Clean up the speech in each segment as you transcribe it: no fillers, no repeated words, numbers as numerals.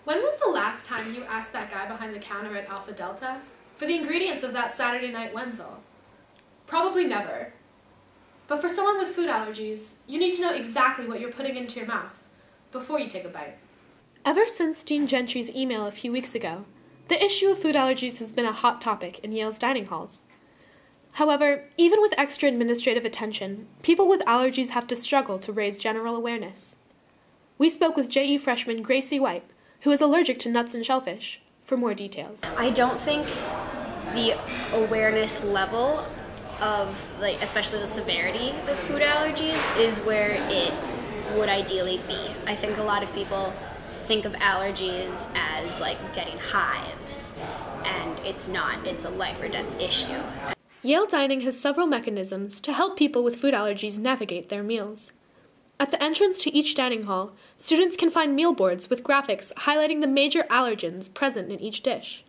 When was the last time you asked that guy behind the counter at Alpha Delta for the ingredients of that Saturday night Wenzel? Probably never. But for someone with food allergies, you need to know exactly what you're putting into your mouth before you take a bite. Ever since Dean Gentry's email a few weeks ago, the issue of food allergies has been a hot topic in Yale's dining halls. However, even with extra administrative attention, people with allergies have to struggle to raise general awareness. We spoke with JE freshman Gracie White, who is allergic to nuts and shellfish, for more details. I don't think the awareness level of, especially the severity of food allergies is where it would ideally be. I think a lot of people think of allergies as getting hives, and it's not. It's a life or death issue. Yale Dining has several mechanisms to help people with food allergies navigate their meals. At the entrance to each dining hall, students can find meal boards with graphics highlighting the major allergens present in each dish.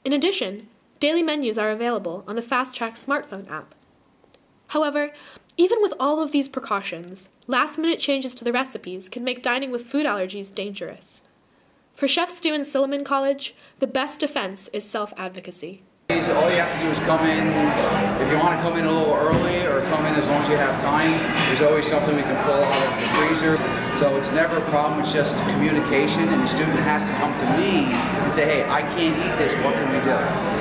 In addition, daily menus are available on the Fast Track smartphone app. However, even with all of these precautions, last-minute changes to the recipes can make dining with food allergies dangerous. For Chef Stu in Silliman College, the best defense is self-advocacy. All you have to do is come in. If you want to come in a little early or come in as long as you have time, there's always something we can pull out of the freezer. So it's never a problem, it's just communication, and the student has to come to me and say, hey, I can't eat this, what can we do?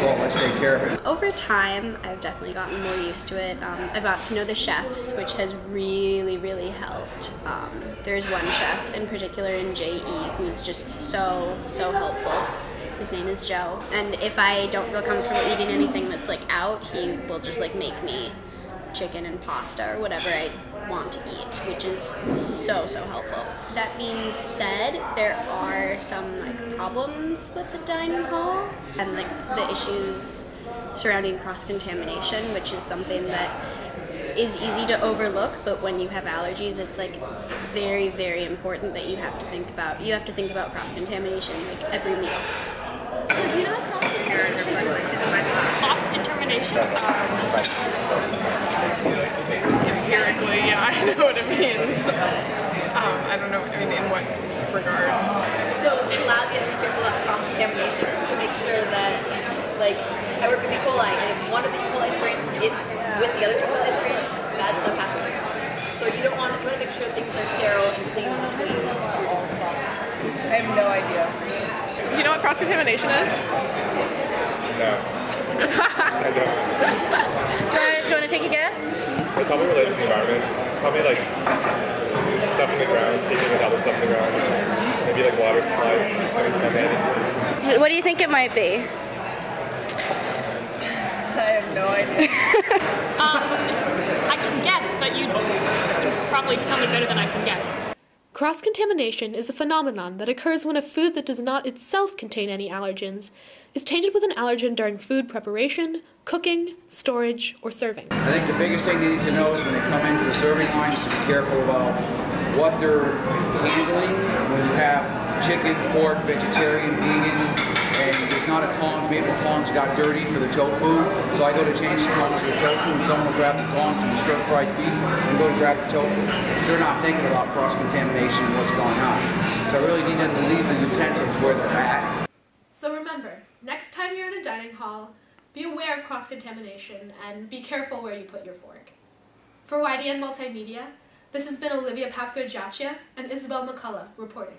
Well, let's take care of it. Over time, I've definitely gotten more used to it. I've got to know the chefs, which has really, really helped. There's one chef in particular in JE who's just so helpful. His name is Joe, and if I don't feel comfortable eating anything that's out, he will just make me chicken and pasta or whatever I want to eat, which is so helpful. That being said, there are some problems with the dining hall and the issues surrounding cross-contamination, which is something that is easy to overlook, but when you have allergies, it's very, very important that you have to think about cross-contamination every meal. So do you know what cross-determination is? Cross-determination? Empirically, yeah, I know what it means. I don't know, in what regard? So in lab, you have to be careful about cross-contamination to make sure that, I work with E. coli, and if one of the E. coli strains gets with the other E. coli strain, bad stuff happens. So you want to make sure things are sterile and clean between all sauces. I have no idea. Do you know what cross-contamination is? No. I don't. Do you want to take a guess? It's probably related to the environment. It's probably stuff in the ground, sleeping with other stuff in the ground. Maybe water supplies coming from it. What do you think it might be? I have no idea. I can guess, but you could probably tell me better than I can guess. Cross-contamination is a phenomenon that occurs when a food that does not itself contain any allergens is tainted with an allergen during food preparation, cooking, storage, or serving. I think the biggest thing they need to know is when they come into the serving lines to be careful about what they're handling. When you have chicken, pork, vegetarian, vegan, and there's not a tongs, maybe the tongs got dirty for the tofu, so I go to change the tongs for the tofu, and someone will grab the tongs from the stir-fried beef and go to grab the tofu. They're not thinking about cross-contamination and what's going on. So I really need them to leave the utensils where they're at. So remember, next time you're in a dining hall, be aware of cross-contamination and be careful where you put your fork. For YDN Multimedia, this has been Olivia Pavco-Giaccia and Isabel McCullough reporting.